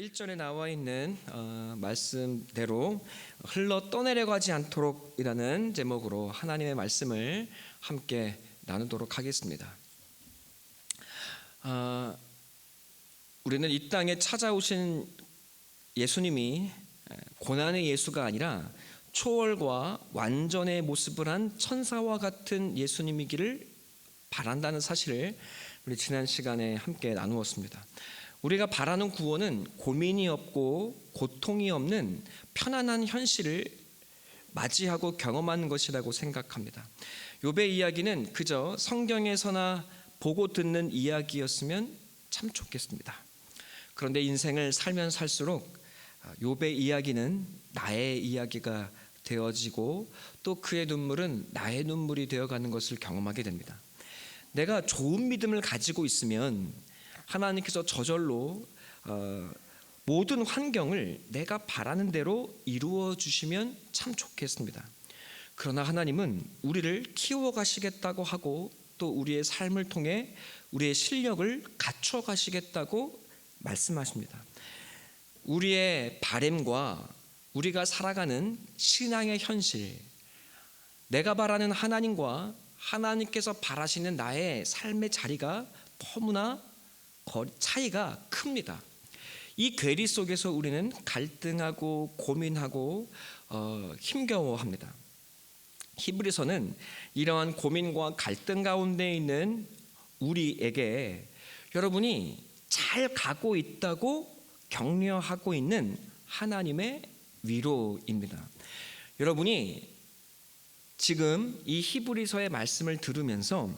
1절에 나와 있는 말씀대로 흘러 떠내려가지 않도록이라는 제목으로 하나님의 말씀을 함께 나누도록 하겠습니다. 우리는 이 땅에 찾아오신 예수님이 고난의 예수가 아니라 초월과 완전의 모습을 한 천사와 같은 예수님이기를 바란다는 사실을 우리 지난 시간에 함께 나누었습니다. 우리가 바라는 구원은 고민이 없고 고통이 없는 편안한 현실을 맞이하고 경험하는 것이라고 생각합니다. 욥의 이야기는 그저 성경에서나 보고 듣는 이야기였으면 참 좋겠습니다. 그런데 인생을 살면 살수록 욥의 이야기는 나의 이야기가 되어지고 또 그의 눈물은 나의 눈물이 되어가는 것을 경험하게 됩니다. 내가 좋은 믿음을 가지고 있으면 하나님께서 저절로 모든 환경을 내가 바라는 대로 이루어 주시면 참 좋겠습니다. 그러나 하나님은 우리를 키워 가시겠다고 하고 또 우리의 삶을 통해 우리의 실력을 갖춰 가시겠다고 말씀하십니다. 우리의 바램과 우리가 살아가는 신앙의 현실, 내가 바라는 하나님과 하나님께서 바라시는 나의 삶의 자리가 너무나 차이가 큽니다. 이 괴리 속에서 우리는 갈등하고 고민하고 힘겨워합니다. 히브리서는 이러한 고민과 갈등 가운데 있는 우리에게 여러분이 잘 가고 있다고 격려하고 있는 하나님의 위로입니다. 여러분이 지금 이 히브리서의 말씀을 들으면서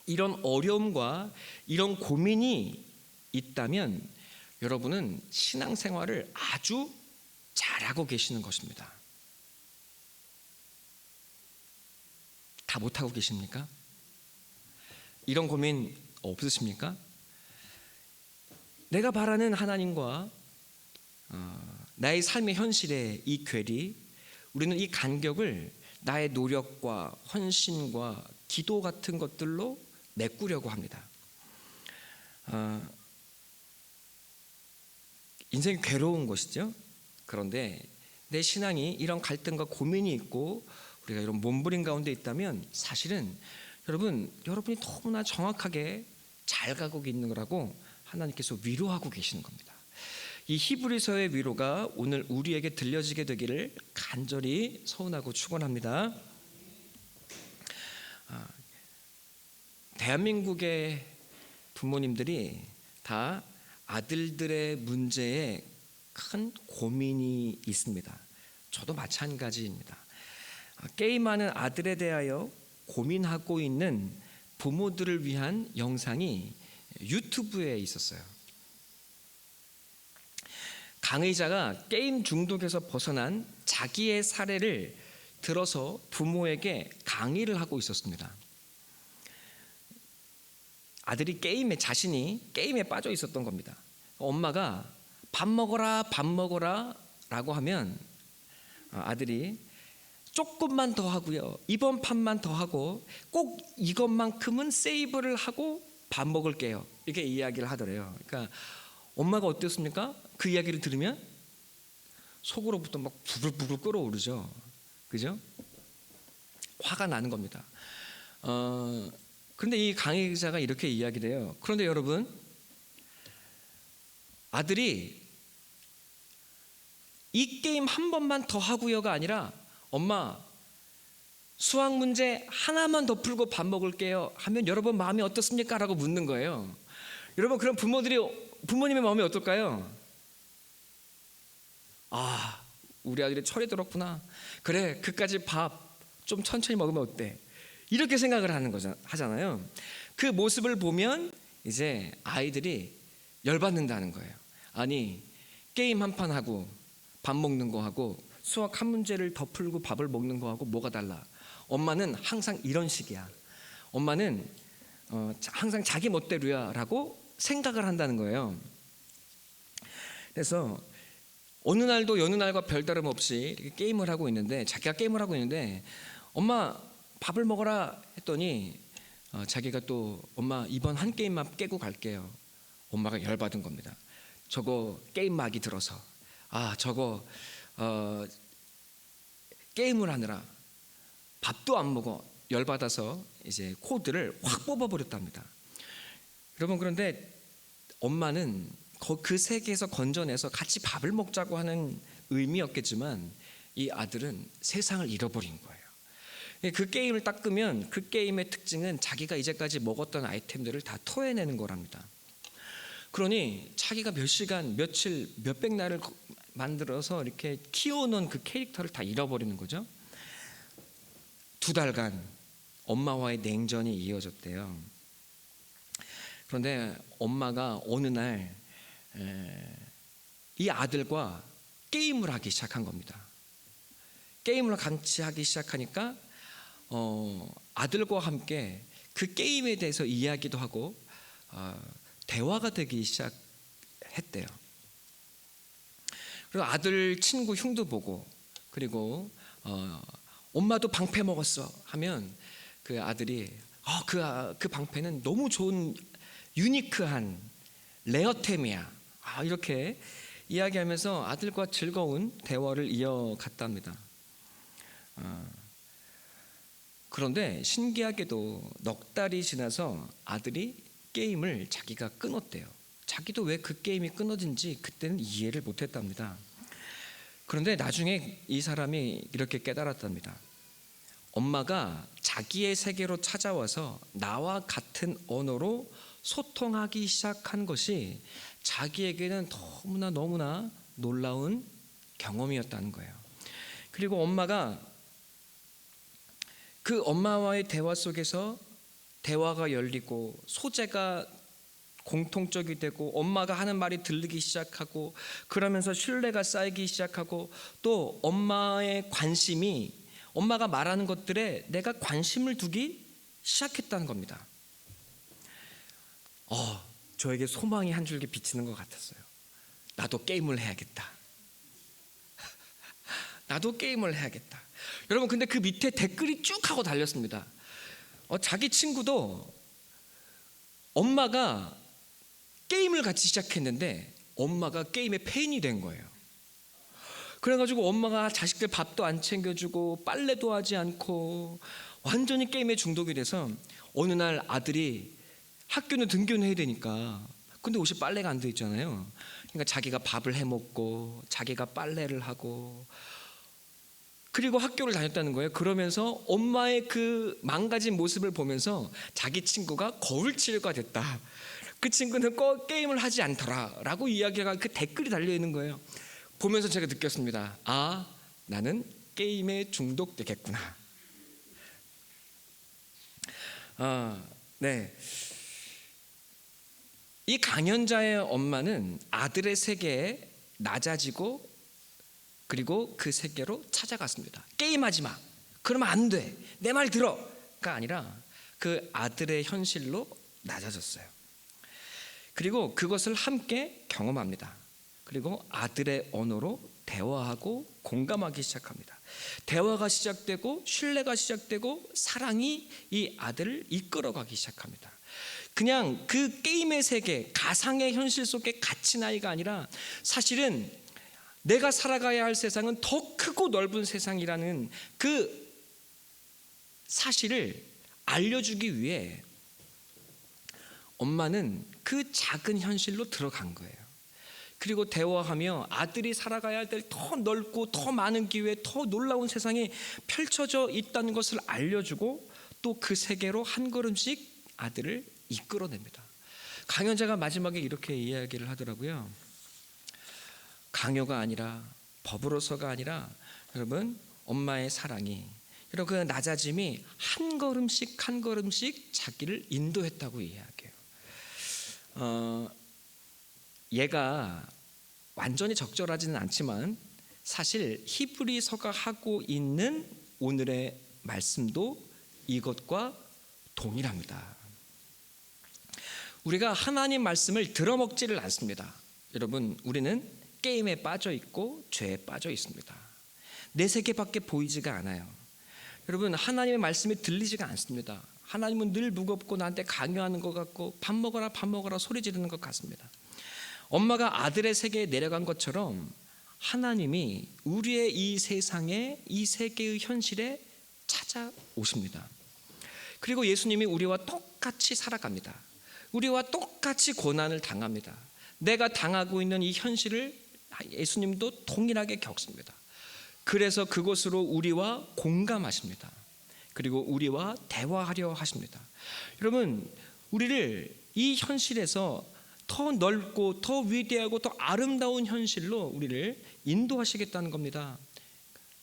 이런 어려움과 이런 고민이 있다면 여러분은 신앙생활을 아주 잘하고 계시는 것입니다. 다 못하고 계십니까? 이런 고민 없으십니까? 내가 바라는 하나님과 나의 삶의 현실의 이 괴리, 우리는 이 간격을 나의 노력과 헌신과 기도 같은 것들로 메꾸려고 합니다. 인생이 괴로운 것이죠. 그런데 내 신앙이 이런 갈등과 고민이 있고 우리가 이런 몸부림 가운데 있다면 사실은 여러분이 너무나 정확하게 잘 가고 있는 거라고 하나님께서 위로하고 계시는 겁니다. 이 히브리서의 위로가 오늘 우리에게 들려지게 되기를 간절히 소원하고 축원합니다. 대한민국의 부모님들이 다 아들들의 문제에 큰 고민이 있습니다. 저도 마찬가지입니다. 게임하는 아들에 대하여 고민하고 있는 부모들을 위한 영상이 유튜브에 있었어요. 강의자가 게임 중독에서 벗어난 자기의 사례를 들어서 부모에게 강의를 하고 있었습니다. 아들이 자신이 게임에 빠져 있었던 겁니다. 엄마가 밥 먹어라 라고 하면 아들이 조금만 더 하고요, 이번 판만 더 하고 꼭 이것만큼은 세이브를 하고 밥 먹을게요, 이렇게 이야기를 하더래요. 그러니까 엄마가 어땠습니까? 그 이야기를 들으면 속으로부터 막 부글부글 끓어오르죠. 그죠? 화가 나는 겁니다. 그런데 이 강의자가 이렇게 이야기를 해요. 그런데 여러분, 아들이 이 게임 한 번만 더 하고요가 아니라 엄마 수학 문제 하나만 더 풀고 밥 먹을게요 하면 여러분 마음이 어떻습니까? 라고 묻는 거예요. 여러분, 그럼 부모님의 마음이 어떨까요? 우리 아들이 철이 들었구나, 그래 그까지 밥 좀 천천히 먹으면 어때, 이렇게 생각을 하잖아요. 그 모습을 보면 이제 아이들이 열받는다는 거예요. 아니, 게임 한 판 하고 밥 먹는 거 하고 수학 한 문제를 더 풀고 밥을 먹는 거 하고 뭐가 달라? 엄마는 항상 이런 식이야, 엄마는 항상 자기 멋대로야 라고 생각을 한다는 거예요. 그래서 어느 날도 여느 날과 별다름 없이 이렇게 게임을 하고 있는데, 자기가 게임을 하고 있는데 엄마 밥을 먹어라 했더니 자기가 또 엄마 이번 한 게임만 깨고 갈게요. 엄마가 열받은 겁니다. 저거 게임 막이 들어서 저거 게임을 하느라 밥도 안 먹어 열받아서 이제 코드를 확 뽑아버렸답니다. 여러분, 그런데 엄마는 그 세계에서 건져내서 같이 밥을 먹자고 하는 의미였겠지만 이 아들은 세상을 잃어버린 거예요. 그 게임을 딱 끄면 그 게임의 특징은 자기가 이제까지 먹었던 아이템들을 다 토해내는 거랍니다. 그러니 자기가 몇 시간, 며칠, 몇백 날을 만들어서 이렇게 키워놓은 그 캐릭터를 다 잃어버리는 거죠. 2달간 엄마와의 냉전이 이어졌대요. 그런데 엄마가 어느 날 이 아들과 게임을 하기 시작한 겁니다. 게임을 같이 하기 시작하니까 아들과 함께 그 게임에 대해서 이야기도 하고 대화가 되기 시작했대요. 그리고 아들 친구 흉도 보고, 그리고 엄마도 방패 먹었어 하면 그 아들이 그 방패는 너무 좋은 유니크한 레어템이야, 이렇게 이야기하면서 아들과 즐거운 대화를 이어갔답니다. 그런데 신기하게도 넉 달이 지나서 아들이 게임을 자기가 끊었대요. 자기도 왜 그 게임이 끊어진지 그때는 이해를 못했답니다. 그런데 나중에 이 사람이 이렇게 깨달았답니다. 엄마가 자기의 세계로 찾아와서 나와 같은 언어로 소통하기 시작한 것이 자기에게는 너무나 놀라운 경험이었다는 거예요. 그리고 엄마가 그 엄마와의 대화 속에서 대화가 열리고 소재가 공통적이 되고 엄마가 하는 말이 들리기 시작하고, 그러면서 신뢰가 쌓이기 시작하고, 또 엄마의 관심이 엄마가 말하는 것들에 내가 관심을 두기 시작했다는 겁니다. 저에게 소망이 한 줄기 비치는 것 같았어요. 나도 게임을 해야겠다. 나도 게임을 해야겠다. 여러분, 근데 그 밑에 댓글이 쭉 하고 달렸습니다. 자기 친구도 엄마가 게임을 같이 시작했는데 엄마가 게임의 팬이 된 거예요. 그래가지고 엄마가 자식들 밥도 안 챙겨주고 빨래도 하지 않고 완전히 게임에 중독이 돼서 어느 날 아들이 학교는 등교는 해야 되니까, 근데 옷이 빨래가 안 돼 있잖아요. 그러니까 자기가 밥을 해 먹고 자기가 빨래를 하고 그리고 학교를 다녔다는 거예요. 그러면서 엄마의 그 망가진 모습을 보면서 자기 친구가 거울치료가 됐다. 그 친구는 꼭 게임을 하지 않더라 라고 이야기가 그 댓글이 달려있는 거예요. 보면서 제가 느꼈습니다. 나는 게임에 중독되겠구나. 네. 이 강연자의 엄마는 아들의 세계에 낮아지고 그리고 그 세계로 찾아갔습니다. 게임하지 마. 그러면 안 돼. 내 말 들어가 아니라 그 아들의 현실로 낮아졌어요. 그리고 그것을 함께 경험합니다. 그리고 아들의 언어로 대화하고 공감하기 시작합니다. 대화가 시작되고 신뢰가 시작되고 사랑이 이 아들을 이끌어가기 시작합니다. 그냥 그 게임의 세계, 가상의 현실 속에 갇힌 아이가 아니라 사실은 내가 살아가야 할 세상은 더 크고 넓은 세상이라는 그 사실을 알려주기 위해 엄마는 그 작은 현실로 들어간 거예요. 그리고 대화하며 아들이 살아가야 될 더 넓고 더 많은 기회, 더 놀라운 세상이 펼쳐져 있다는 것을 알려주고 또 그 세계로 한 걸음씩 아들을 이끌어냅니다. 강연자가 마지막에 이렇게 이야기를 하더라고요. 강요가 아니라, 법으로서가 아니라, 여러분, 엄마의 사랑이, 여러분, 그 낮아짐이 한 걸음씩 한 걸음씩 자기를 인도했다고 이야기해요. 얘가 완전히 적절하지는 않지만 사실 히브리서가 하고 있는 오늘의 말씀도 이것과 동일합니다. 우리가 하나님 말씀을 들어먹지를 않습니다. 여러분, 우리는 게임에 빠져 있고 죄에 빠져 있습니다. 내 세계밖에 보이지가 않아요. 여러분, 하나님의 말씀이 들리지가 않습니다. 하나님은 늘 무겁고 나한테 강요하는 것 같고 밥 먹어라 밥 먹어라 소리 지르는 것 같습니다. 엄마가 아들의 세계에 내려간 것처럼 하나님이 우리의 이 세상에, 이 세계의 현실에 찾아오십니다. 그리고 예수님이 우리와 똑같이 살아갑니다. 우리와 똑같이 고난을 당합니다. 내가 당하고 있는 이 현실을 예수님도 동일하게 겪습니다. 그래서 그곳으로 우리와 공감하십니다. 그리고 우리와 대화하려 하십니다. 여러분, 우리를 이 현실에서 더 넓고 더 위대하고 더 아름다운 현실로 우리를 인도하시겠다는 겁니다.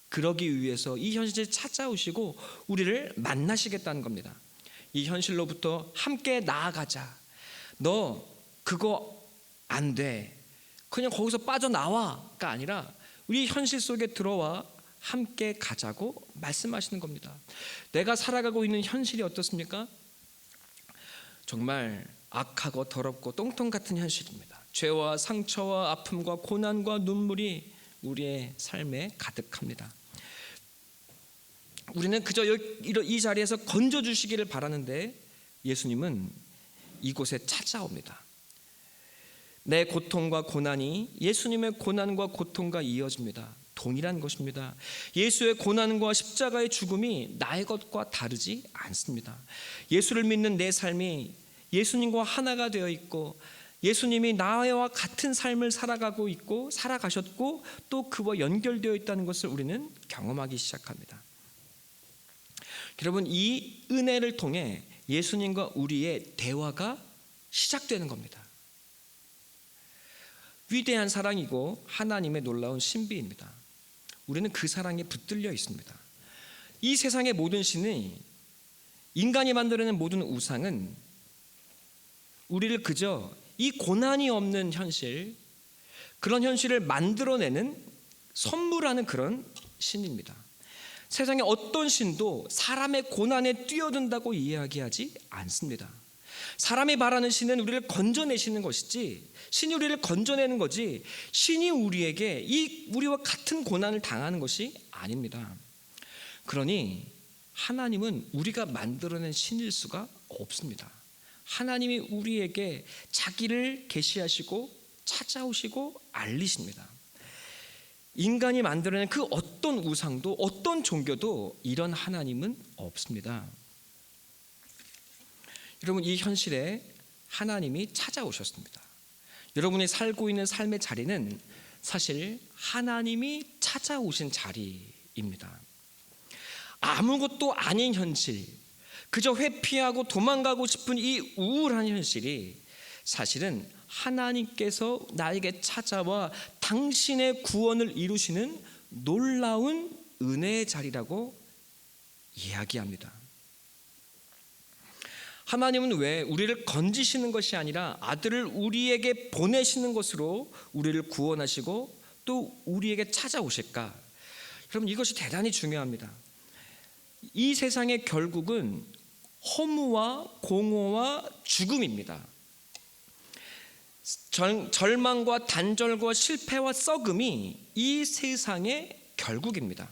그러기 위해서 이 현실에 찾아오시고 우리를 만나시겠다는 겁니다. 이 현실로부터 함께 나아가자. 너 그거 안 돼. 그냥 거기서 빠져나와가 아니라 우리 현실 속에 들어와 함께 가자고 말씀하시는 겁니다. 내가 살아가고 있는 현실이 어떻습니까? 정말 악하고 더럽고 똥통 같은 현실입니다. 죄와 상처와 아픔과 고난과 눈물이 우리의 삶에 가득합니다. 우리는 그저 이 자리에서 건져주시기를 바라는데 예수님은 이곳에 찾아옵니다. 내 고통과 고난이 예수님의 고난과 고통과 이어집니다. 동일한 것입니다. 예수의 고난과 십자가의 죽음이 나의 것과 다르지 않습니다. 예수를 믿는 내 삶이 예수님과 하나가 되어 있고 예수님이 나와 같은 삶을 살아가고 있고 살아가셨고 또 그와 연결되어 있다는 것을 우리는 경험하기 시작합니다. 여러분, 이 은혜를 통해 예수님과 우리의 대화가 시작되는 겁니다. 위대한 사랑이고 하나님의 놀라운 신비입니다. 우리는 그 사랑에 붙들려 있습니다. 이 세상의 모든 신이, 인간이 만들어낸 모든 우상은 우리를 그저 이 고난이 없는 현실, 그런 현실을 만들어내는 선물하는 그런 신입니다. 세상의 어떤 신도 사람의 고난에 뛰어든다고 이야기하지 않습니다. 사람이 바라는 신은 우리를 건져내시는 것이지, 신이 우리를 건져내는 거지, 신이 우리에게 우리와 같은 고난을 당하는 것이 아닙니다. 그러니 하나님은 우리가 만들어낸 신일 수가 없습니다. 하나님이 우리에게 자기를 계시하시고 찾아오시고 알리십니다. 인간이 만들어낸 그 어떤 우상도 어떤 종교도 이런 하나님은 없습니다. 여러분, 이 현실에 하나님이 찾아오셨습니다. 여러분이 살고 있는 삶의 자리는 사실 하나님이 찾아오신 자리입니다. 아무것도 아닌 현실, 그저 회피하고 도망가고 싶은 이 우울한 현실이 사실은 하나님께서 나에게 찾아와 당신의 구원을 이루시는 놀라운 은혜의 자리라고 이야기합니다. 하나님은 왜 우리를 건지시는 것이 아니라 아들을 우리에게 보내시는 것으로 우리를 구원하시고 또 우리에게 찾아오실까? 여러분, 이것이 대단히 중요합니다. 이 세상의 결국은 허무와 공허와 죽음입니다. 절망과 단절과 실패와 썩음이 이 세상의 결국입니다.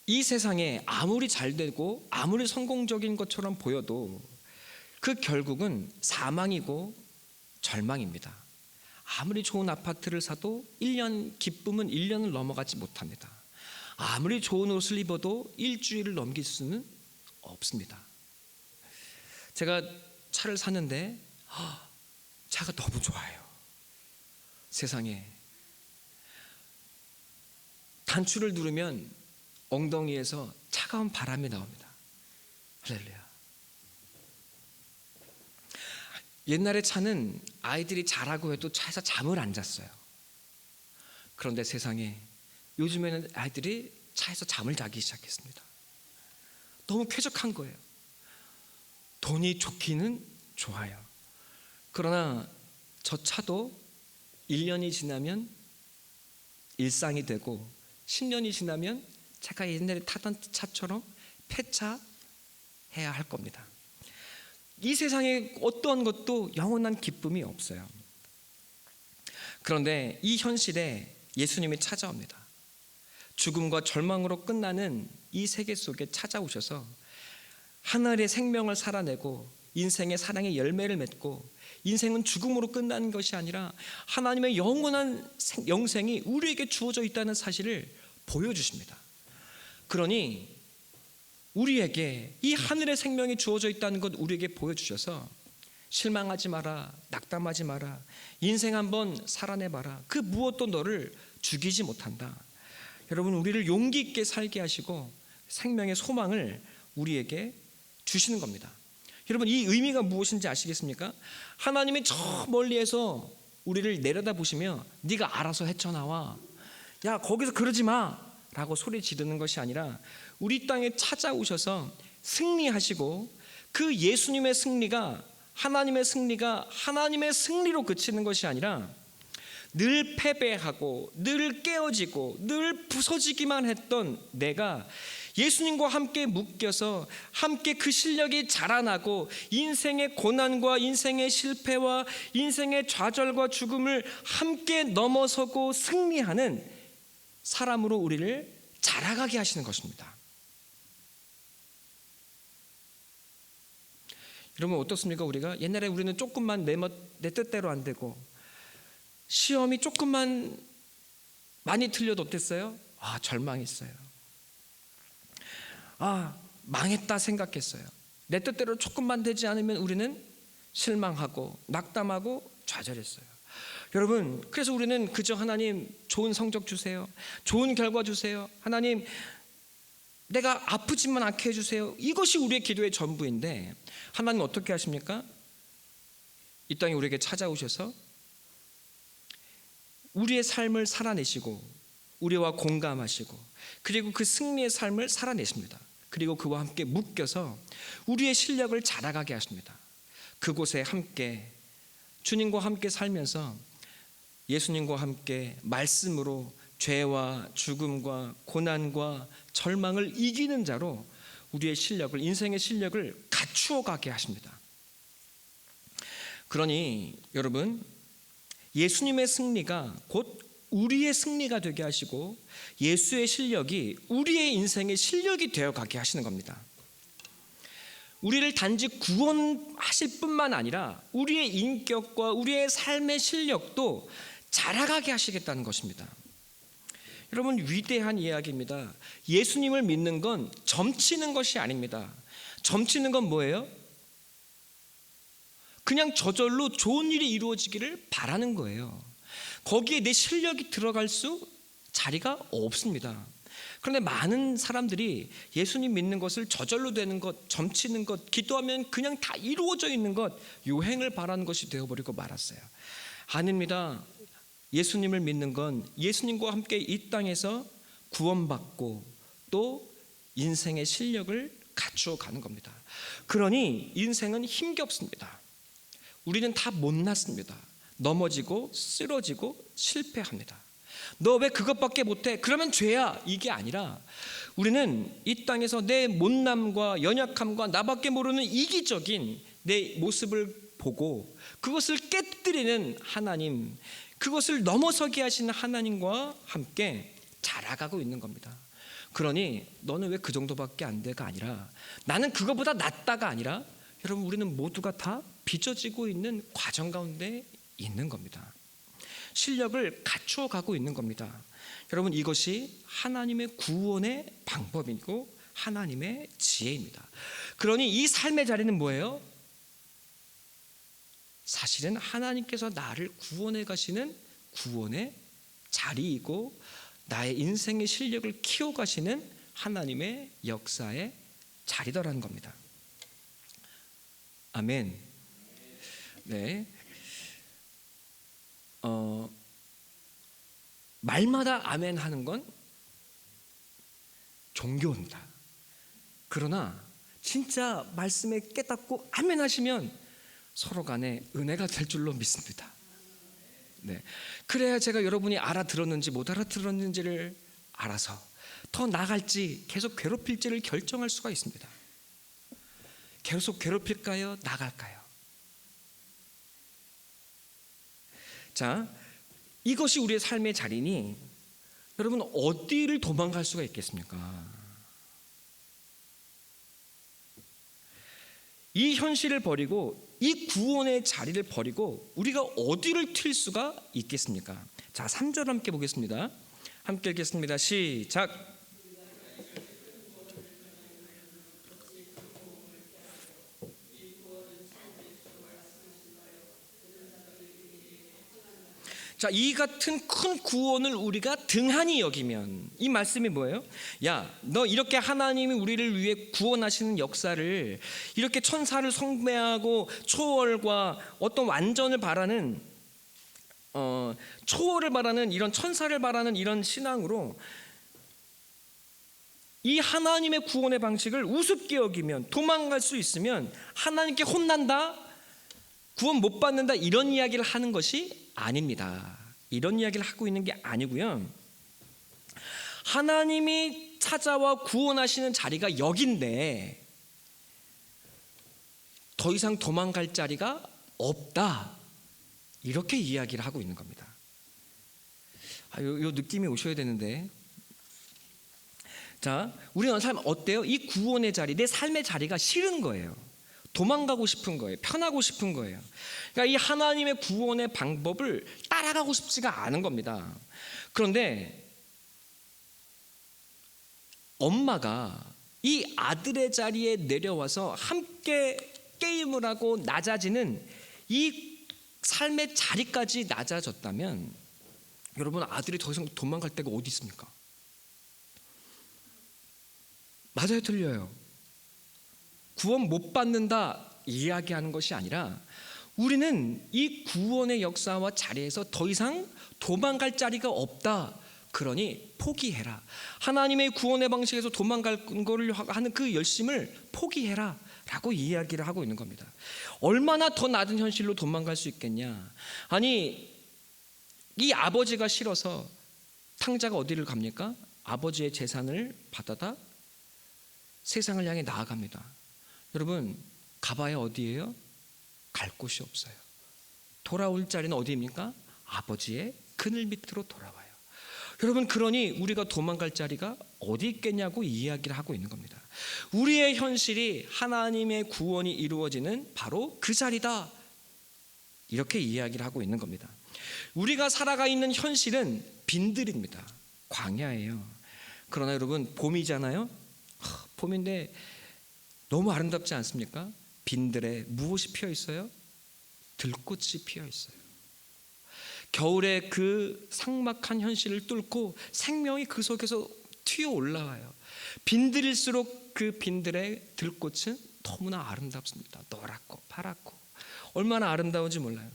이 세상에 아무리 잘 되고 아무리 성공적인 것처럼 보여도 그 결국은 사망이고 절망입니다. 아무리 좋은 아파트를 사도 1년 기쁨은 1년을 넘어가지 못합니다. 아무리 좋은 옷을 입어도 일주일을 넘길 수는 없습니다. 제가 차를 샀는데 차가 너무 좋아요. 세상에 단추를 누르면 엉덩이에서 차가운 바람이 나옵니다. 할렐루야. 옛날에 차는 아이들이 자라고 해도 차에서 잠을 안 잤어요. 그런데 세상에 요즘에는 아이들이 차에서 잠을 자기 시작했습니다. 너무 쾌적한 거예요. 돈이 좋기는 좋아요. 그러나 저 차도 1년이 지나면 일상이 되고 10년이 지나면 제가 옛날에 타던 차처럼 폐차해야 할 겁니다. 이 세상에 어떠한 것도 영원한 기쁨이 없어요. 그런데 이 현실에 예수님이 찾아옵니다. 죽음과 절망으로 끝나는 이 세계 속에 찾아오셔서 하늘의 생명을 살아내고 인생의 사랑의 열매를 맺고 인생은 죽음으로 끝나는 것이 아니라 하나님의 영원한 영생이 우리에게 주어져 있다는 사실을 보여주십니다. 그러니 우리에게 이 하늘의 생명이 주어져 있다는 것 우리에게 보여주셔서 실망하지 마라, 낙담하지 마라, 인생 한번 살아내봐라, 그 무엇도 너를 죽이지 못한다. 여러분, 우리를 용기 있게 살게 하시고 생명의 소망을 우리에게 주시는 겁니다. 여러분, 이 의미가 무엇인지 아시겠습니까? 하나님이 저 멀리에서 우리를 내려다보시며 네가 알아서 헤쳐나와, 야 거기서 그러지 마 라고 소리 지르는 것이 아니라 우리 땅에 찾아오셔서 승리하시고 그 예수님의 승리가, 하나님의 승리가 하나님의 승리로 그치는 것이 아니라 늘 패배하고 늘 깨어지고 늘 부서지기만 했던 내가 예수님과 함께 묶여서 함께 그 실력이 자라나고 인생의 고난과 인생의 실패와 인생의 좌절과 죽음을 함께 넘어서고 승리하는 사람으로 우리를 자라가게 하시는 것입니다. 여러분, 어떻습니까? 우리가 옛날에 우리는 조금만 내 뜻대로 안 되고 시험이 조금만 많이 틀려도 어땠어요? 절망했어요. 망했다 생각했어요. 내 뜻대로 조금만 되지 않으면 우리는 실망하고 낙담하고 좌절했어요. 여러분, 그래서 우리는 그저 하나님 좋은 성적 주세요, 좋은 결과 주세요, 하나님 내가 아프지만 않게 해주세요, 이것이 우리의 기도의 전부인데 하나님 어떻게 하십니까? 이 땅에 우리에게 찾아오셔서 우리의 삶을 살아내시고 우리와 공감하시고 그리고 그 승리의 삶을 살아내십니다. 그리고 그와 함께 묶여서 우리의 실력을 자라가게 하십니다. 그곳에 함께 주님과 함께 살면서 예수님과 함께 말씀으로 죄와 죽음과 고난과 절망을 이기는 자로 우리의 실력을, 인생의 실력을 갖추어 가게 하십니다. 그러니 여러분, 예수님의 승리가 곧 우리의 승리가 되게 하시고 예수의 실력이 우리의 인생의 실력이 되어 가게 하시는 겁니다. 우리를 단지 구원하실 뿐만 아니라 우리의 인격과 우리의 삶의 실력도 자라가게 하시겠다는 것입니다. 여러분, 위대한 이야기입니다. 예수님을 믿는 건 점치는 것이 아닙니다. 점치는 건 뭐예요? 그냥 저절로 좋은 일이 이루어지기를 바라는 거예요. 거기에 내 실력이 들어갈 자리가 없습니다. 그런데 많은 사람들이 예수님 믿는 것을 저절로 되는 것, 점치는 것, 기도하면 그냥 다 이루어져 있는 것, 요행을 바라는 것이 되어버리고 말았어요. 아닙니다. 예수님을 믿는 건 예수님과 함께 이 땅에서 구원받고 또 인생의 실력을 갖추어 가는 겁니다. 그러니 인생은 힘겹습니다. 우리는 다 못났습니다. 넘어지고 쓰러지고 실패합니다. 너 왜 그것밖에 못해? 그러면 죄야. 이게 아니라 우리는 이 땅에서 내 못남과 연약함과 나밖에 모르는 이기적인 내 모습을 보고 그것을 깨뜨리는 하나님, 그것을 넘어서게 하시는 하나님과 함께 자라가고 있는 겁니다. 그러니 너는 왜 그 정도밖에 안 돼가 아니라 나는 그거보다 낫다가 아니라 여러분, 우리는 모두가 다 빚어지고 있는 과정 가운데 있는 겁니다. 실력을 갖추어 가고 있는 겁니다. 여러분, 이것이 하나님의 구원의 방법이고 하나님의 지혜입니다. 그러니 이 삶의 자리는 뭐예요? 사실은 하나님께서 나를 구원해 가시는 구원의 자리이고 나의 인생의 실력을 키워 가시는 하나님의 역사의 자리더라는 겁니다. 아멘. 네. 말마다 아멘 하는 건 종교입니다. 그러나 진짜 말씀에 깨닫고 아멘 하시면 서로 간에 은혜가 될 줄로 믿습니다. 네. 그래야 제가 여러분이 알아들었는지 못 알아들었는지를 알아서 더 나갈지 계속 괴롭힐지를 결정할 수가 있습니다. 계속 괴롭힐까요? 나갈까요? 자, 이것이 우리의 삶의 자리니 여러분 어디를 도망갈 수가 있겠습니까? 이 현실을 버리고 이 구원의 자리를 버리고 우리가 어디를 튈 수가 있겠습니까? 자, 3절 함께 보겠습니다. 함께 읽겠습니다. 시작. 자, 이 같은 큰 구원을 우리가 등한히 여기면 이 말씀이 뭐예요? 야, 너 이렇게 하나님이 우리를 위해 구원하시는 역사를 이렇게 천사를 숭배하고 초월과 어떤 완전을 바라는 초월을 바라는 이런 천사를 바라는 이런 신앙으로 이 하나님의 구원의 방식을 우습게 여기면 도망갈 수 있으면 하나님께 혼난다, 구원 못 받는다 이런 이야기를 하는 것이 아닙니다. 이런 이야기를 하고 있는 게 아니고요. 하나님이 찾아와 구원하시는 자리가 여긴데 더 이상 도망갈 자리가 없다. 이렇게 이야기를 하고 있는 겁니다. 요 느낌이 오셔야 되는데, 자, 우리는 삶 어때요? 이 구원의 자리, 내 삶의 자리가 싫은 거예요. 도망가고 싶은 거예요. 편하고 싶은 거예요. 그러니까 이 하나님의 구원의 방법을 따라가고 싶지가 않은 겁니다. 그런데 엄마가 이 아들의 자리에 내려와서 함께 게임을 하고 낮아지는 이 삶의 자리까지 낮아졌다면 여러분, 아들이 더 이상 도망갈 데가 어디 있습니까? 맞아요, 틀려요? 구원 못 받는다 이야기하는 것이 아니라 우리는 이 구원의 역사와 자리에서 더 이상 도망갈 자리가 없다. 그러니 포기해라. 하나님의 구원의 방식에서 도망갈 걸 하는 그 열심을 포기해라 라고 이야기를 하고 있는 겁니다. 얼마나 더 낮은 현실로 도망갈 수 있겠냐. 아니, 이 아버지가 싫어서 탕자가 어디를 갑니까? 아버지의 재산을 받아다 세상을 향해 나아갑니다. 여러분, 가봐야 어디예요? 갈 곳이 없어요. 돌아올 자리는 어디입니까? 아버지의 그늘 밑으로 돌아와요. 여러분, 그러니 우리가 도망갈 자리가 어디 있겠냐고 이야기를 하고 있는 겁니다. 우리의 현실이 하나님의 구원이 이루어지는 바로 그 자리다. 이렇게 이야기를 하고 있는 겁니다. 우리가 살아가 있는 현실은 빈들입니다. 광야예요. 그러나 여러분, 봄이잖아요. 봄인데 너무 아름답지 않습니까? 빈들에 무엇이 피어 있어요? 들꽃이 피어 있어요. 겨울에 그 삭막한 현실을 뚫고 생명이 그 속에서 튀어 올라와요. 빈들일수록 그 빈들의 들꽃은 너무나 아름답습니다. 노랗고 파랗고 얼마나 아름다운지 몰라요.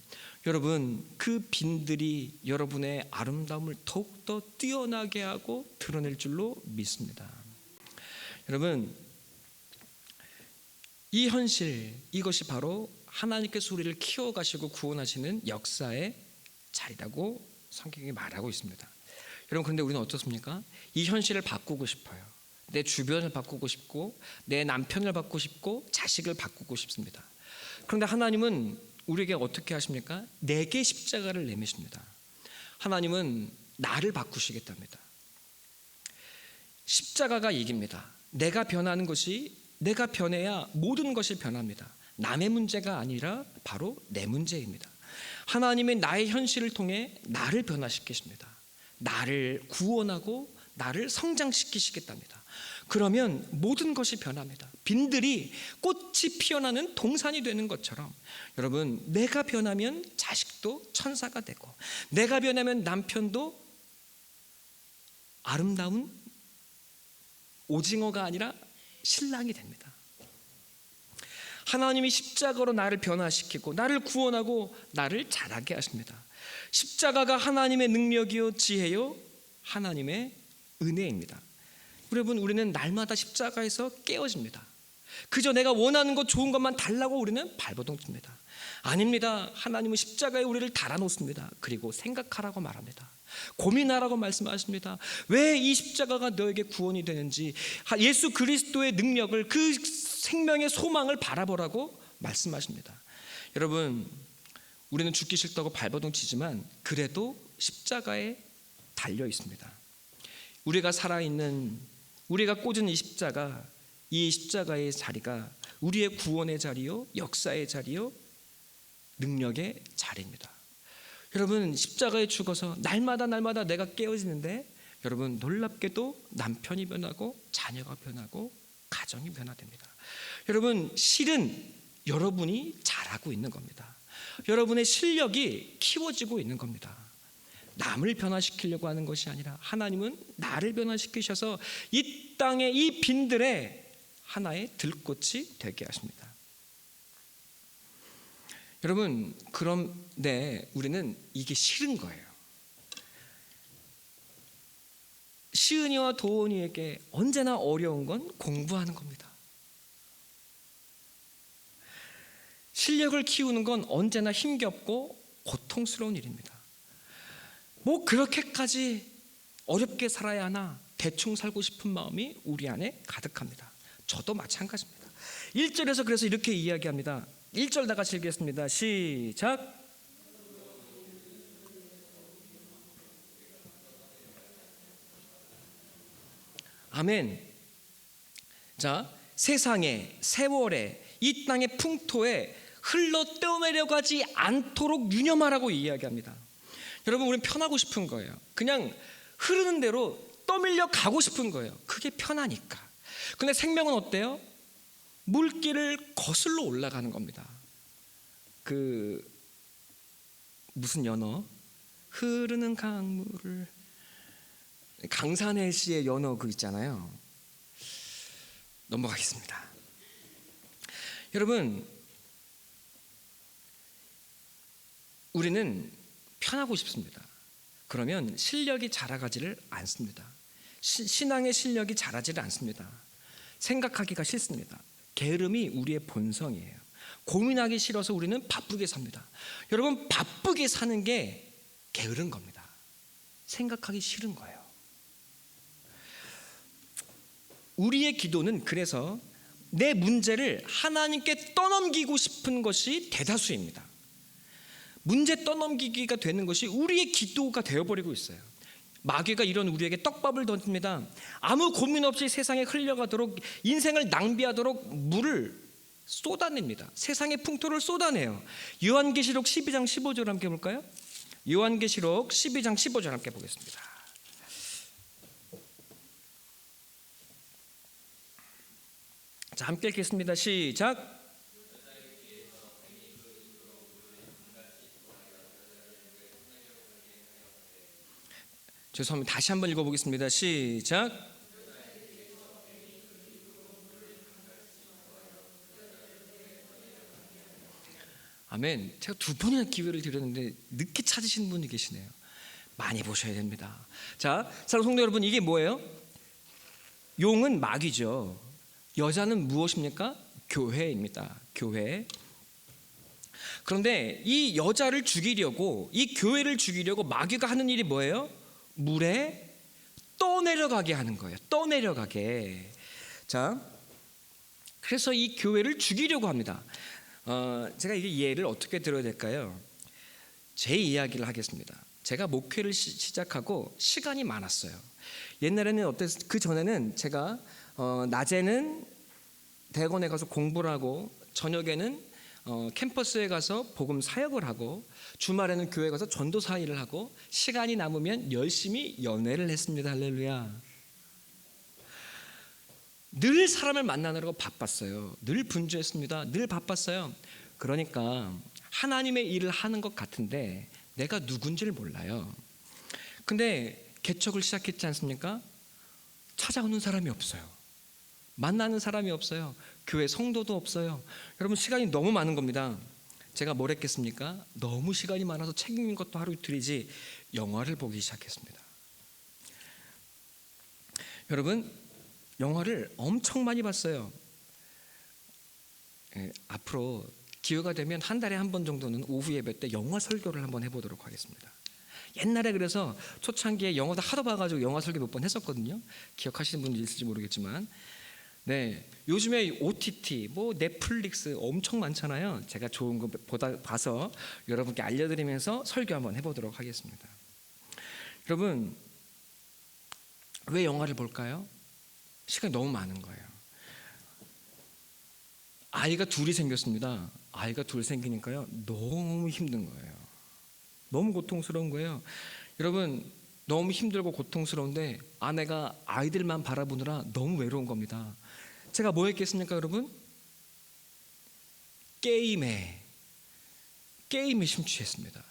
여러분, 그 빈들이 여러분의 아름다움을 더욱더 뛰어나게 하고 드러낼 줄로 믿습니다. 여러분, 이 현실, 이것이 바로 하나님께서 우리를 키워가시고 구원하시는 역사의 자리라고 성경이 말하고 있습니다. 여러분, 그런데 우리는 어떻습니까? 이 현실을 바꾸고 싶어요. 내 주변을 바꾸고 싶고 내 남편을 바꾸고 싶고 자식을 바꾸고 싶습니다. 그런데 하나님은 우리에게 어떻게 하십니까? 내게 십자가를 내미십니다. 하나님은 나를 바꾸시겠답니다. 십자가가 이깁니다. 내가 변하는 것이, 내가 변해야 모든 것이 변합니다. 남의 문제가 아니라 바로 내 문제입니다. 하나님의 나의 현실을 통해 나를 변화시키십니다. 나를 구원하고 나를 성장시키시겠답니다. 그러면 모든 것이 변합니다. 빈들이 꽃이 피어나는 동산이 되는 것처럼 여러분, 내가 변하면 자식도 천사가 되고 내가 변하면 남편도 아름다운 오징어가 아니라 신랑이 됩니다. 하나님이 십자가로 나를 변화시키고 나를 구원하고 나를 자라게 하십니다. 십자가가 하나님의 능력이요 지혜요 하나님의 은혜입니다. 여러분, 우리는 날마다 십자가에서 깨어집니다. 그저 내가 원하는 것, 좋은 것만 달라고 우리는 발버둥 칩니다. 아닙니다. 하나님은 십자가에 우리를 달아놓습니다. 그리고 생각하라고 말합니다. 고민하라고 말씀하십니다. 왜 이 십자가가 너에게 구원이 되는지, 예수 그리스도의 능력을, 그 생명의 소망을 바라보라고 말씀하십니다. 여러분, 우리는 죽기 싫다고 발버둥 치지만 그래도 십자가에 달려 있습니다. 우리가 살아있는, 우리가 꽂은 이 십자가, 이 십자가의 자리가 우리의 구원의 자리요, 역사의 자리요, 능력의 자리입니다. 여러분, 십자가에 죽어서 날마다 내가 깨어지는데, 여러분, 놀랍게도 남편이 변하고 자녀가 변하고 가정이 변화됩니다. 여러분, 실은 여러분이 잘하고 있는 겁니다. 여러분의 실력이 키워지고 있는 겁니다. 남을 변화시키려고 하는 것이 아니라 하나님은 나를 변화시키셔서 이 땅의 이 빈들에 하나의 들꽃이 되게 하십니다. 여러분, 그런데 우리는 이게 싫은 거예요. 시은이와 도원이에게 언제나 어려운 건 공부하는 겁니다. 실력을 키우는 건 언제나 힘겹고 고통스러운 일입니다. 뭐 그렇게까지 어렵게 살아야 하나, 대충 살고 싶은 마음이 우리 안에 가득합니다. 저도 마찬가지입니다. 1절에서 그래서 이렇게 이야기합니다. 1절 다 같이 읽겠습니다. 시작. 아멘. 자, 세상에, 세월에, 이 땅의 풍토에 흘러 떠내려가지 않도록 유념하라고 이야기합니다. 여러분, 우리는 편하고 싶은 거예요. 그냥 흐르는 대로 떠밀려 가고 싶은 거예요. 그게 편하니까. 근데 생명은 어때요? 물길을 거슬러 올라가는 겁니다. 무슨 연어? 흐르는 강물을, 강산의 시의 연어 있잖아요. 넘어가겠습니다. 여러분, 우리는 편하고 싶습니다. 그러면 실력이 자라가지를 않습니다. 신앙의 실력이 자라지를 않습니다. 생각하기가 싫습니다. 게으름이 우리의 본성이에요. 고민하기 싫어서 우리는 바쁘게 삽니다. 여러분, 바쁘게 사는 게 게으른 겁니다. 생각하기 싫은 거예요. 우리의 기도는 그래서 내 문제를 하나님께 떠넘기고 싶은 것이 대다수입니다. 문제 떠넘기기가 되는 것이 우리의 기도가 되어버리고 있어요. 마귀가 이런 우리에게 떡밥을 던집니다. 아무 고민 없이 세상에 흘려가도록, 인생을 낭비하도록 물을 쏟아냅니다. 세상의 풍토를 쏟아내요. 요한계시록 12장 15절 함께 볼까요? 요한계시록 12장 15절 함께 보겠습니다. 자, 함께 읽겠습니다. 시작. 죄송합니다. 다시 한번 읽어보겠습니다. 시작. 아멘. 제가 두 번이나 기회를 드렸는데 늦게 찾으시는 분이 계시네요. 많이 보셔야 됩니다. 자, 사랑하는 성도 여러분, 이게 뭐예요? 용은 마귀죠. 여자는 무엇입니까? 교회입니다. 교회. 그런데 이 여자를 죽이려고, 이 교회를 죽이려고 마귀가 하는 일이 뭐예요? 물에 떠내려가게 하는 거예요. 떠내려가게. 자, 그래서 이 교회를 죽이려고 합니다. 제가 이 예를 어떻게 들어야 될까요? 제 이야기를 하겠습니다. 제가 목회를 시작하고 시간이 많았어요. 옛날에는 어땠어요? 그 전에는 제가 낮에는 대학원에 가서 공부를 하고, 저녁에는 캠퍼스에 가서 복음 사역을 하고, 주말에는 교회 가서 전도사 일을 하고, 시간이 남으면 열심히 연애를 했습니다. 할렐루야. 늘 사람을 만나느라고 바빴어요. 늘 분주했습니다. 늘 바빴어요. 그러니까 하나님의 일을 하는 것 같은데 내가 누군지를 몰라요. 근데 개척을 시작했지 않습니까? 찾아오는 사람이 없어요. 만나는 사람이 없어요. 교회 성도도 없어요. 여러분, 시간이 너무 많은 겁니다. 제가 뭘 했겠습니까? 너무 시간이 많아서 책 읽는 것도 하루 이틀이지 영화를 보기 시작했습니다. 여러분, 영화를 엄청 많이 봤어요. 앞으로 기회가 되면 한 달에 한 번 정도는 오후 예배 때 영화 설교를 한번 해보도록 하겠습니다. 옛날에 그래서 초창기에 영화도 하도 봐가지고 영화 설교 몇 번 했었거든요. 기억하시는 분이 있을지 모르겠지만, 네, 요즘에 OTT, 넷플릭스 엄청 많잖아요. 제가 좋은 거 봐서 여러분께 알려드리면서 설교 한번 해보도록 하겠습니다. 여러분, 왜 영화를 볼까요? 시간이 너무 많은 거예요. 아이가 둘이 생겼습니다. 아이가 둘 생기니까요, 너무 힘든 거예요. 너무 고통스러운 거예요. 여러분, 너무 힘들고 고통스러운데 아내가 아이들만 바라보느라 너무 외로운 겁니다. 제가 뭐 했겠습니까, 여러분? 게임에 심취했습니다.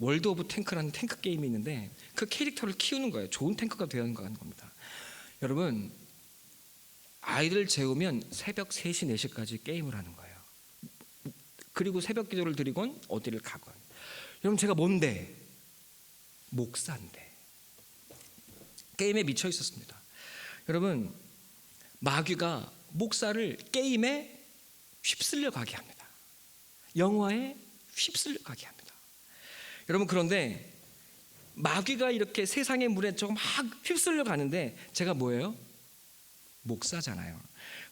월드 오브 탱크라는 탱크 게임이 있는데 그 캐릭터를 키우는 거예요. 좋은 탱크가 되는 겁니다. 여러분, 아이들 재우면 새벽 3시, 4시까지 게임을 하는 거예요. 그리고 새벽 기도를 드리곤 어디를 가건. 여러분, 제가 뭔데? 목사인데 게임에 미쳐 있었습니다. 여러분, 마귀가 목사를 게임에 휩쓸려 가게 합니다. 영화에 휩쓸려 가게 합니다. 여러분, 그런데 마귀가 이렇게 세상의 물에 조금 막 휩쓸려 가는데 제가 뭐예요? 목사잖아요.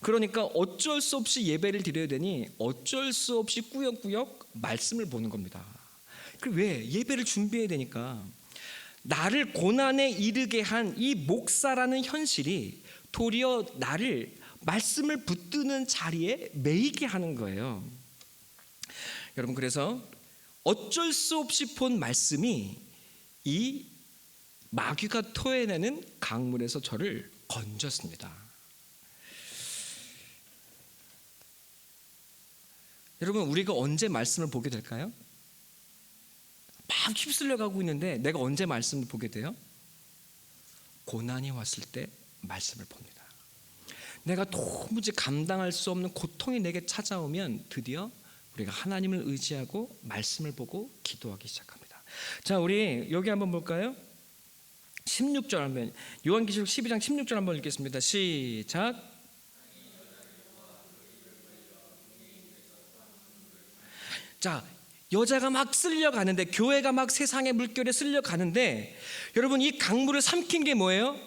그러니까 어쩔 수 없이 예배를 드려야 되니 어쩔 수 없이 꾸역꾸역 말씀을 보는 겁니다. 왜? 예배를 준비해야 되니까. 나를 고난에 이르게 한 이 목사라는 현실이 도리어 나를 말씀을 붙드는 자리에 매이게 하는 거예요. 여러분, 그래서 어쩔 수 없이 본 말씀이 이 마귀가 토해내는 강물에서 저를 건졌습니다. 여러분, 우리가 언제 말씀을 보게 될까요? 막 휩쓸려 가고 있는데 내가 언제 말씀을 보게 돼요? 고난이 왔을 때 말씀을 봅니다. 내가 도무지 감당할 수 없는 고통이 내게 찾아오면 드디어 우리가 하나님을 의지하고 말씀을 보고 기도하기 시작합니다. 자, 우리 여기 한번 볼까요? 16절 한번, 요한계시록 12장 16절 한번 읽겠습니다. 시작. 자, 여자가 막 쓸려가는데, 교회가 막 세상의 물결에 쓸려가는데, 여러분, 이 강물을 삼킨 게 뭐예요?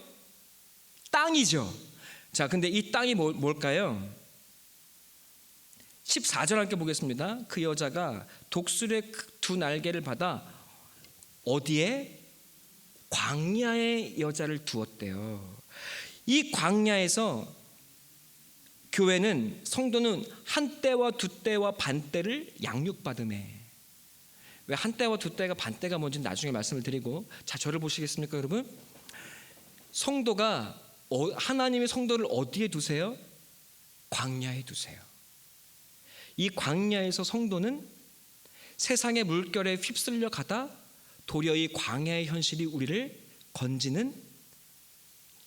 땅이죠. 자, 근데 이 땅이 뭘까요? 14절 함께 보겠습니다. 그 여자가 독수리의 두 날개를 받아 어디에? 광야에 여자를 두었대요. 이 광야에서 교회는, 성도는 한때와 두때와 반때를 양육받음에. 왜 한때와 두때가 반때가 뭔지 나중에 말씀을 드리고, 자, 저를 보시겠습니까, 여러분? 성도가 하나님의 성도를 어디에 두세요? 광야에 두세요. 이 광야에서 성도는 세상의 물결에 휩쓸려 가다 도리어 이 광야의 현실이 우리를 건지는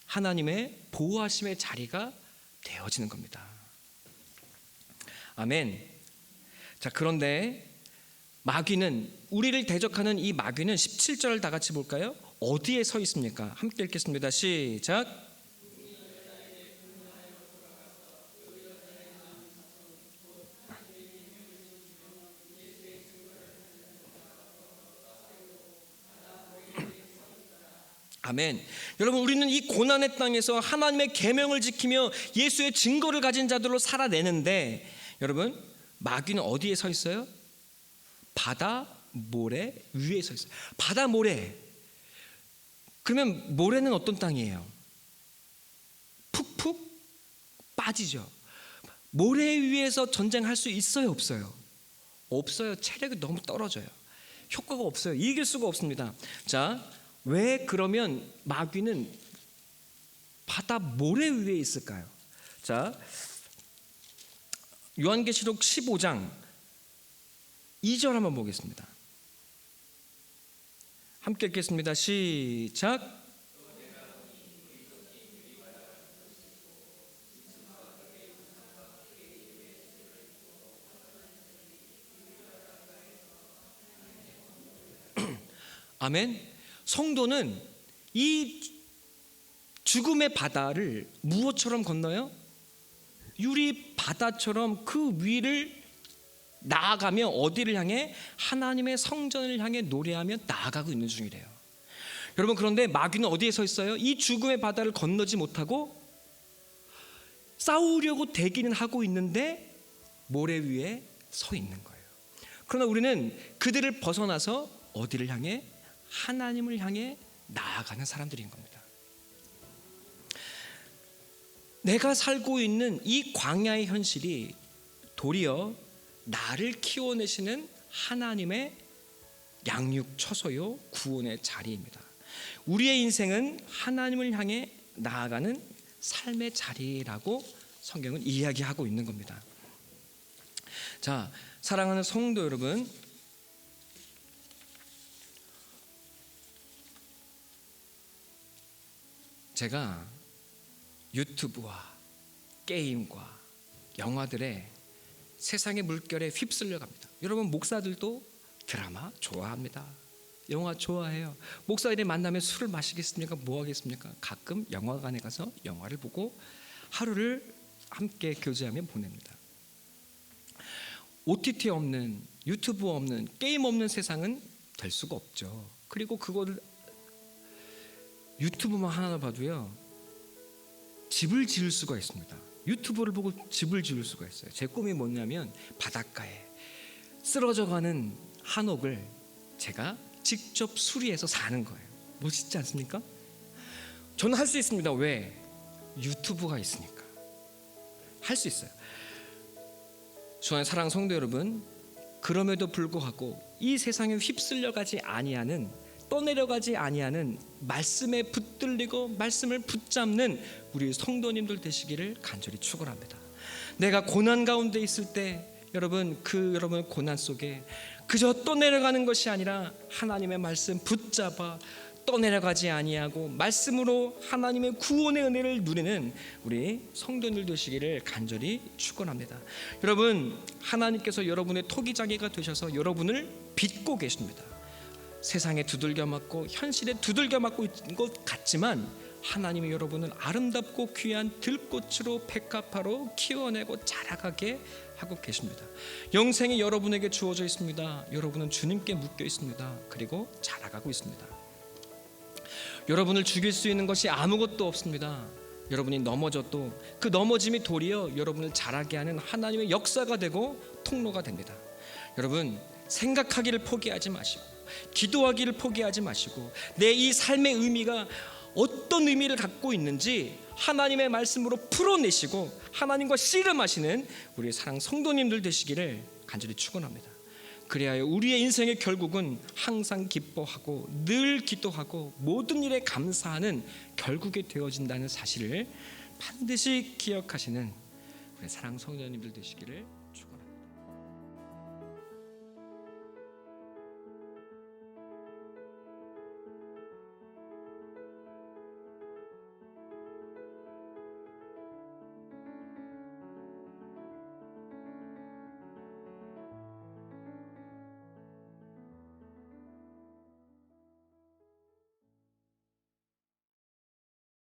하나님의 보호하심의 자리가 되어지는 겁니다. 아멘. 자, 그런데 마귀는, 우리를 대적하는 이 마귀는 17절 다 같이 볼까요? 어디에 서 있습니까? 함께 읽겠습니다. 시작. 아멘. 여러분, 우리는 이 고난의 땅에서 하나님의 계명을 지키며 예수의 증거를 가진 자들로 살아내는데, 여러분, 마귀는 어디에 서 있어요? 바다 모래 위에 서 있어요. 바다 모래. 그러면 모래는 어떤 땅이에요? 푹푹 빠지죠. 모래 위에서 전쟁할 수 있어요, 없어요? 없어요. 체력이 너무 떨어져요. 효과가 없어요. 이길 수가 없습니다. 자, 왜 그러면 마귀는 바다 모래 위에 있을까요? 자, 요한계시록 15장 2절 한번 보겠습니다. 함께 읽겠습니다. 시작. 아멘. 성도는 이 죽음의 바다를 무엇처럼 건너요? 유리 바다처럼 그 위를 나아가며 어디를 향해? 하나님의 성전을 향해 노래하며 나아가고 있는 중이래요. 여러분, 그런데 마귀는 어디에 서 있어요? 이 죽음의 바다를 건너지 못하고 싸우려고 대기는 하고 있는데 모래 위에 서 있는 거예요. 그러나 우리는 그들을 벗어나서 어디를 향해? 하나님을 향해 나아가는 사람들인 겁니다. 내가 살고 있는 이 광야의 현실이 도리어 나를 키워내시는 하나님의 양육처소요 구원의 자리입니다. 우리의 인생은 하나님을 향해 나아가는 삶의 자리라고 성경은 이야기하고 있는 겁니다. 자, 사랑하는 성도 여러분, 제가 유튜브와 게임과 영화들의 세상의 물결에 휩쓸려 갑니다. 여러분, 목사들도 드라마 좋아합니다. 영화 좋아해요. 목사들이 만나면 술을 마시겠습니까? 뭐 하겠습니까? 가끔 영화관에 가서 영화를 보고 하루를 함께 교제하며 보냅니다. OTT 없는, 유튜브 없는, 게임 없는 세상은 될 수가 없죠. 그리고 그거를 유튜브만 하나 봐도요, 집을 지을 수가 있습니다. 유튜브를 보고 집을 지을 수가 있어요. 제 꿈이 뭐냐면 바닷가에 쓰러져가는 한옥을 제가 직접 수리해서 사는 거예요. 멋있지 않습니까? 저는 할 수 있습니다. 왜? 유튜브가 있으니까 할 수 있어요. 주안의 사랑 성도 여러분, 그럼에도 불구하고 이 세상에 휩쓸려가지 아니하는, 떠내려가지 아니하는 말씀에 붙들리고 말씀을 붙잡는 우리 성도님들 되시기를 간절히 축원합니다. 내가 고난 가운데 있을 때 여러분, 여러분의 고난 속에 그저 떠내려가는 것이 아니라 하나님의 말씀 붙잡아 떠내려가지 아니하고 말씀으로 하나님의 구원의 은혜를 누리는 우리 성도님들 되시기를 간절히 축원합니다. 여러분, 하나님께서 여러분의 토기장애가 되셔서 여러분을 빚고 계십니다. 세상에 두들겨 맞고 현실에 두들겨 맞고 있는 것 같지만 하나님이 여러분을 아름답고 귀한 들꽃으로 백합화로 키워내고 자라가게 하고 계십니다. 영생이 여러분에게 주어져 있습니다. 여러분은 주님께 묶여 있습니다. 그리고 자라가고 있습니다. 여러분을 죽일 수 있는 것이 아무것도 없습니다. 여러분이 넘어져도 그 넘어짐이 도리어 여러분을 자라게 하는 하나님의 역사가 되고 통로가 됩니다. 여러분, 생각하기를 포기하지 마시고 기도하기를 포기하지 마시고 내 이 삶의 의미가 어떤 의미를 갖고 있는지 하나님의 말씀으로 풀어내시고 하나님과 씨름하시는 우리 사랑 성도님들 되시기를 간절히 축원합니다. 그래야 우리의 인생의 결국은 항상 기뻐하고 늘 기도하고 모든 일에 감사하는 결국에 되어진다는 사실을 반드시 기억하시는 우리 사랑 성도님들 되시기를